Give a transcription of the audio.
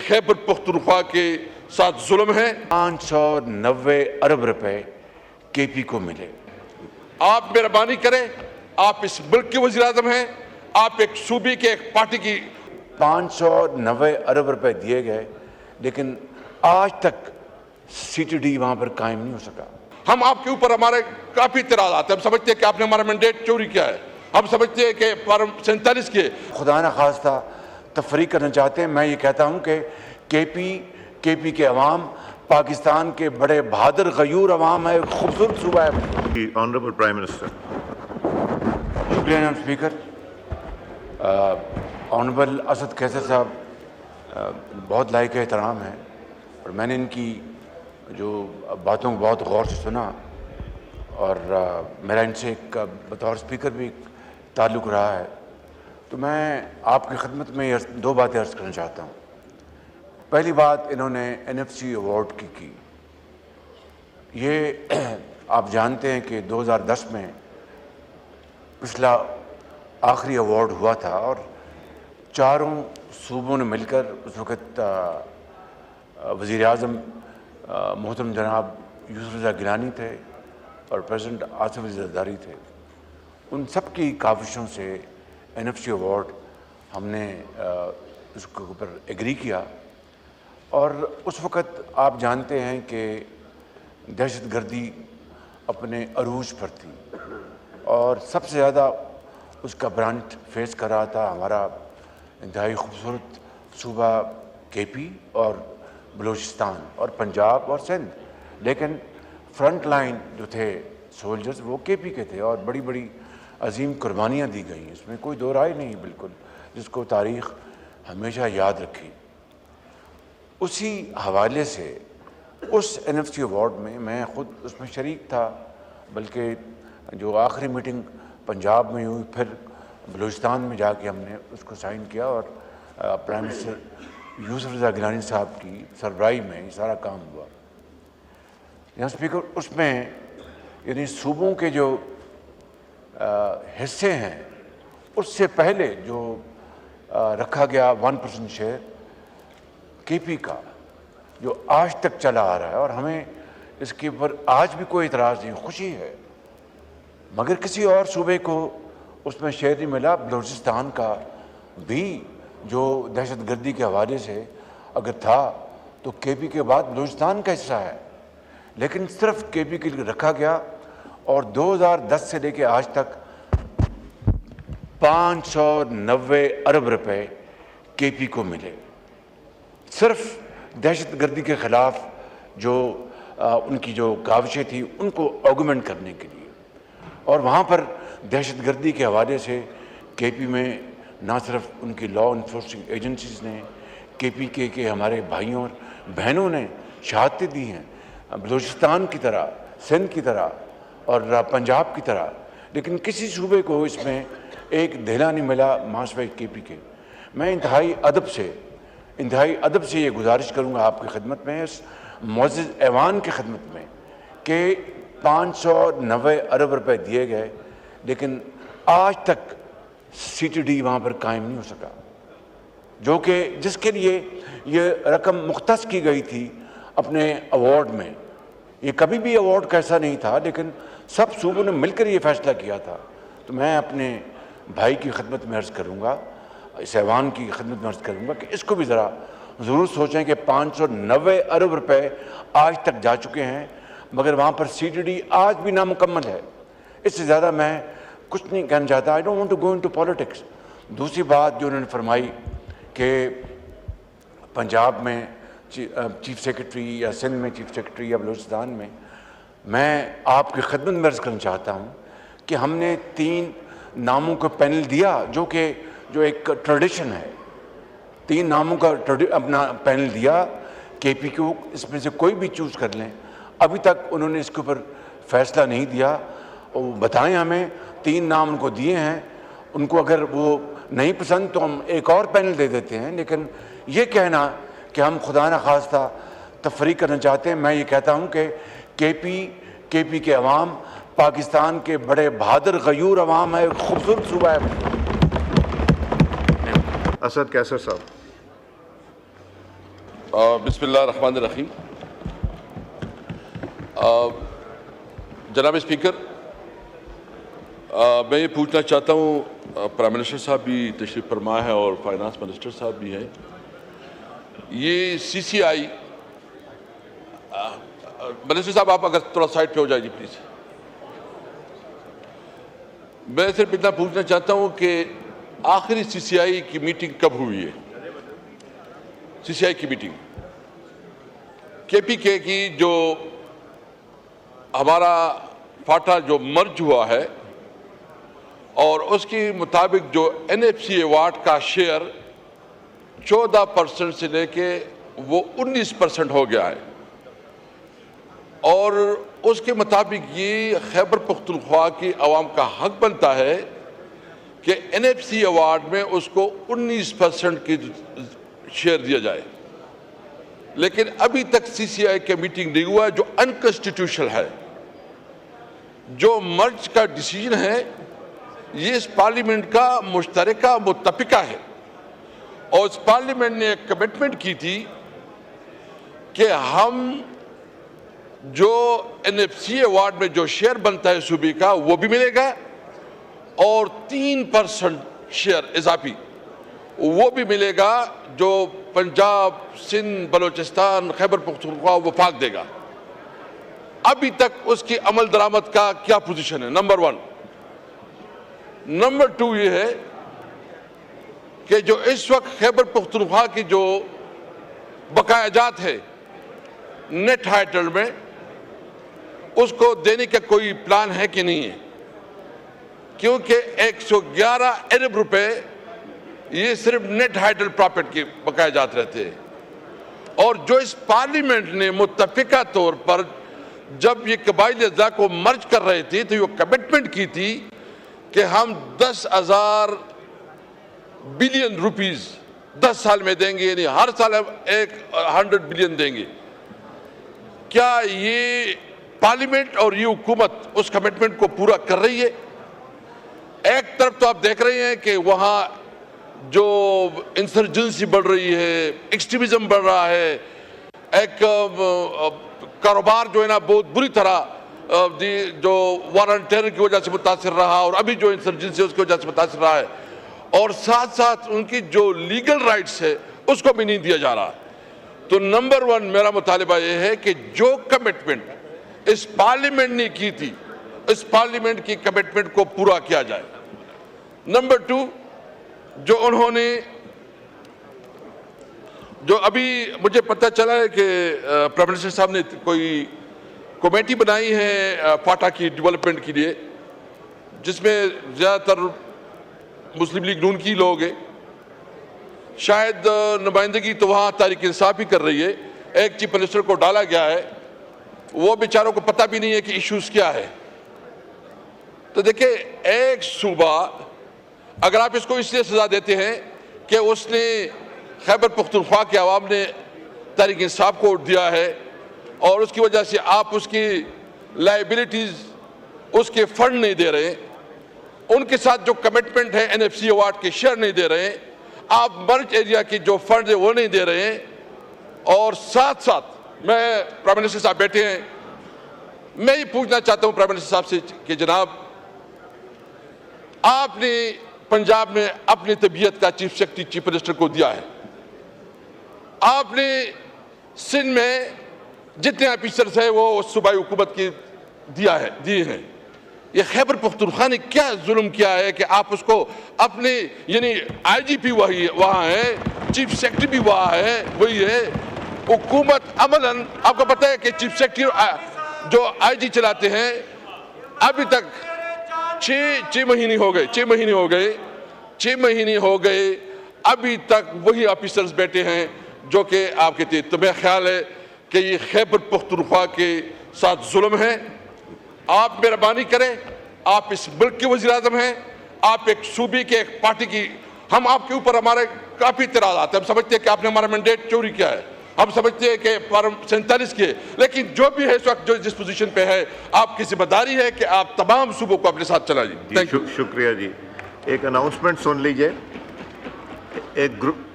खैबर पख्तूनख्वा के साथ जुल्म है। 590 अरब रुपए केपी को मिले। आप मेहरबानी करें, आप इस मुल्क के वज़ीर आज़म हैं, आप एक सूबे के एक पार्टी की 590 अरब रुपए दिए गए, लेकिन आज तक सीटीडी वहां पर कायम नहीं हो सका। हम आपके ऊपर हमारे काफ़ी इतराज़ आते हैं। हम समझते हैं कि आपने हमारा मैंडेट चोरी किया है। हम समझते हैं कि फार्म 47 के खुदा न खास्ता तफरीक करना चाहते हैं। मैं ये कहता हूँ कि केपी के अवाम पाकिस्तान के बड़े बहादुर गयूर अवाम है, खूबसूरत सूबा है। Honourable prime minister. शुक्रिया जनाब स्पीकर। ऑनरेबल असद कैसर साहब बहुत लायक एहतराम है और मैंने इनकी जो बातों को बहुत गौर से सुना और मेरा इनसे एक बतौर स्पीकर भी ताल्लुक़ रहा है, तो मैं आपकी खिदमत में दो बातें अर्ज़ करना चाहता हूँ। पहली बात, इन्होंने NFC अवार्ड की। ये आप जानते हैं कि 2010 में पिछला आखिरी अवार्ड हुआ था और चारों सूबों ने मिलकर उस वक़्त वज़ीर आज़म मोहतरम जनाब यूसुफ रज़ा गिलानी थे और प्रेसिडेंट आसिफ अली ज़रदारी थे। उन सब की काविशों से NFC अवार्ड हमने उसके ऊपर एग्री किया और उस वक़्त आप जानते हैं कि दहशतगर्दी अपने अरूज पर थी और सबसे ज़्यादा उसका ब्रांड फेस कर रहा था हमारा इंतहाई खूबसूरत सूबा केपी और बलूचिस्तान और पंजाब और सिंध। लेकिन फ्रंट लाइन जो थे सोल्जर्स वो केपी के थे और बड़ी बड़ी अजीम कुर्बानियाँ दी गई, इसमें कोई दो राय नहीं बिल्कुल, जिसको तारीख़ हमेशा याद रखी। उसी हवाले से उस NFC अवार्ड में मैं ख़ुद उसमें शरीक था, बल्कि जो आखिरी मीटिंग पंजाब में हुई फिर बलूचिस्तान में जाके हमने उसको साइन किया और प्राइम मिनिस्टर यूसुफ रज़ा गिलानी साहब की सरबराही में ये सारा काम हुआ। यहाँ स्पीकर, उसमें यानी सूबों के जो हिस्से हैं उससे पहले जो रखा गया 1% शेयर केपी का, जो आज तक चला आ रहा है और हमें इसके ऊपर आज भी कोई इतराज़ नहीं, खुशी है। मगर किसी और सूबे को उसमें शेयर नहीं मिला। बलूचिस्तान का भी जो दहशतगर्दी के हवाले से अगर था तो केपी के बाद बलूचिस्तान का हिस्सा है, लेकिन सिर्फ केपी के लिए रखा गया और 2010 से लेकर आज तक 590 अरब रुपए केपी को मिले, सिर्फ दहशतगर्दी के ख़िलाफ़ जो उनकी जो काविशें थी उनको ऑगमेंट करने के लिए। और वहाँ पर दहशतगर्दी के हवाले से केपी में ना सिर्फ उनकी लॉ इन्फोर्सिंग एजेंसीज़ ने, केपी के हमारे भाइयों और बहनों ने शहादतें दी हैं, बलूचिस्तान की तरह, सिंध की तरह और पंजाब की तरह, लेकिन किसी सूबे को इसमें एक धेला नहीं मिला माशवे केपी के। मैं इंतहाई अदब से ये गुजारिश करूँगा आपकी खिदमत में, इस मुअज़्ज़ज़ ऐवान की खिदमत में, कि 590 अरब रुपए दिए गए, लेकिन आज तक सीटीडी वहाँ पर कायम नहीं हो सका, जो कि जिसके लिए ये रकम मुख्तस की गई थी अपने अवार्ड में। ये कभी भी अवार्ड का ऐसा नहीं था, लेकिन सब सूबों ने मिलकर ये फैसला किया था। तो मैं अपने भाई की खिदमत में अर्ज़ करूँगा, इस ऐवान की खिदमत में अर्ज़ करूँगा कि इसको भी ज़रा ज़रूर सोचें कि 590 अरब रुपए आज तक जा चुके हैं, मगर वहाँ पर सीटीडी आज भी नामुकम्मल है। इससे ज़्यादा मैं कुछ नहीं कहना चाहता। I don't want to go into politics. दूसरी बात जो उन्होंने फरमाई कि पंजाब में चीफ सेक्रेटरी या सिंध में चीफ सेक्रेटरी या बलूचिस्तान में, मैं आपकी खिदमत में अर्ज़ करना चाहता हूँ कि हमने 3 नामों को पैनल दिया, जो एक ट्रेडिशन है। 3 नामों का अपना पैनल दिया केपी को, इसमें से कोई भी चूज़ कर लें। अभी तक उन्होंने इसके ऊपर फैसला नहीं दिया। और बताएं हमें, 3 नाम उनको दिए हैं, उनको अगर वो नहीं पसंद तो हम एक और पैनल दे देते हैं। लेकिन ये कहना कि हम खुदा न खास्ता तफरीक करना चाहते हैं, मैं ये कहता हूँ कि केपी के अवाम पाकिस्तान के बड़े बहादुर गयूर अवाम है, खूबसूरत सूबा है। असद कैसर साहब। بسم اللہ الرحمن الرحیم. جناب اسپیکر, میں یہ پوچھنا چاہتا ہوں, پرائم منسٹر صاحب بھی تشریف فرما ہے اور فائنانس منسٹر صاحب بھی ہیں. یہ سی سی آئی, منسٹر صاحب آپ اگر تھوڑا سائڈ پہ ہو جائیے پلیز. میں صرف اتنا پوچھنا چاہتا ہوں کہ آخری سی سی آئی کی میٹنگ کب ہوئی ہے؟ سی سی آئی کی میٹنگ کے پی کے کی جو ہمارا فاٹا جو مرج ہوا ہے, اور اس کے مطابق جو این ایف سی ایوارڈ کا شیئر 14% سے لے کے وہ 19% ہو گیا ہے, اور اس کے مطابق یہ خیبر پختونخوا کی عوام کا حق بنتا ہے کہ این ایف سی ایوارڈ میں اس کو 19% کی شیئر دیا جائے. لیکن ابھی تک سی سی آئی کا میٹنگ نہیں ہوا, جو انکانسٹیٹیوشنل ہے. جو مرج کا ڈیسیجن ہے یہ اس پارلیمنٹ کا مشترکہ متفقہ ہے, اور اس پارلیمنٹ نے ایک کمٹمنٹ کی تھی کہ ہم جو این ایف سی ایوارڈ میں جو شیئر بنتا ہے صوبے کا وہ بھی ملے گا, اور 3% شیئر اضافی وہ بھی ملے گا جو پنجاب, سندھ, بلوچستان, خیبر پختونخوا وفاق دے گا. ابھی تک اس کی عمل درآمد کا کیا پوزیشن ہے؟ نمبر 1. نمبر 2 یہ ہے کہ جو اس وقت خیبر پختونخوا کی جو بقایا جات ہے نیٹ ٹائٹل میں, اس کو دینے کا کوئی پلان ہے کہ نہیں ہے؟ کیونکہ 111 ارب روپے یہ صرف نیٹ ٹائٹل پراپرٹی کے بقایا جات رہتے ہیں. اور جو اس پارلیمنٹ نے متفقہ طور پر جب یہ قبائلی اضلاع کو مرج کر رہے تھے تو یہ کمٹمنٹ کی تھی کہ ہم 10,000 بلین روپیز 10 سال میں دیں گے, یعنی ہر سال ہم 100 بلین دیں گے. کیا یہ پارلیمنٹ اور یہ حکومت اس کمٹمنٹ کو پورا کر رہی ہے؟ ایک طرف تو آپ دیکھ رہے ہیں کہ وہاں جو انسرجنسی بڑھ رہی ہے, ایکسٹریمزم بڑھ رہا ہے, ایک کاروبار جو ہے نا بہت بری طرح جو وارنٹیر کی وجہ سے متاثر رہا, اور ابھی جو انسرجنسی ہے اس کی وجہ سے متاثر رہا ہے, اور ساتھ ساتھ ان کی جو لیگل رائٹس ہے اس کو بھی نہیں دیا جا رہا. تو نمبر 1 میرا مطالبہ یہ ہے کہ جو کمٹمنٹ اس پارلیمنٹ نے کی تھی, اس پارلیمنٹ کی کمٹمنٹ کو پورا کیا جائے. نمبر 2, جو انہوں نے جو ابھی مجھے پتہ چلا ہے کہ پرائم منسٹر صاحب نے کوئی کمیٹی بنائی ہے فاٹا کی ڈیولپمنٹ کے لیے, جس میں زیادہ تر مسلم لیگ نون کی لوگ ہیں. شاید نمائندگی تو وہاں تحریک انصاف ہی کر رہی ہے. ایک چیف منسٹر کو ڈالا گیا ہے, وہ بیچاروں کو پتہ بھی نہیں ہے کہ ایشوز کیا ہے. تو دیکھیں, ایک صوبہ اگر آپ اس کو اس لیے سزا دیتے ہیں کہ اس نے خیبر پختونخوا کے عوام نے تحریک انصاف کو ووٹ دیا ہے, اور اس کی وجہ سے آپ اس کی لائبلٹیز, اس کے فنڈ نہیں دے رہے, ان کے ساتھ جو کمٹمنٹ ہے این ایف سی ایوارڈ کے شیئر نہیں دے رہے ہیں, آپ مرج ایریا کی جو فنڈ ہے وہ نہیں دے رہے ہیں, اور ساتھ ساتھ میں پرائم منسٹر صاحب بیٹھے ہیں, میں یہ پوچھنا چاہتا ہوں پرائم منسٹر صاحب سے کہ جناب, آپ نے پنجاب میں اپنی طبیعت کا چیف سیکرٹری چیف منسٹر کو دیا ہے, آپ نے سندھ میں جتنے آفیسرز ہیں وہ صوبائی حکومت کی دیے ہیں. یہ خیبر پختونخوا نے کیا ظلم کیا ہے کہ آپ اس کو اپنے, یعنی آئی جی پی وہاں ہے, چیف سیکرٹری بھی وہاں ہے, وہی ہے حکومت. عملاً آپ کو پتہ ہے کہ چیف سیکرٹری جو آئی جی چلاتے ہیں, ابھی تک 6 مہینے ہو گئے, ابھی تک وہی آفیسرز بیٹھے ہیں جو کہ آپ کے تھے. تو میرا خیال ہے کہ یہ خیبر پختونخوا کے ساتھ ظلم ہے. آپ مہربانی کریں, آپ اس ملک کے وزیر اعظم ہیں, آپ ایک صوبے کے ایک پارٹی کی, ہم آپ کے اوپر ہمارے کافی اعتراضات ہیں. ہم سمجھتے ہیں کہ آپ نے ہمارا مینڈیٹ چوری کیا ہے, ہم سمجھتے ہیں کہ فارم 47 کے, لیکن جو بھی ہے اس وقت جو جس پوزیشن پہ ہے, آپ کی ذمہ داری ہے کہ آپ تمام صوبوں کو اپنے ساتھ چلائیے. شکریہ جی. ایک اناؤنسمنٹ سن لیجئے. ایک گروپ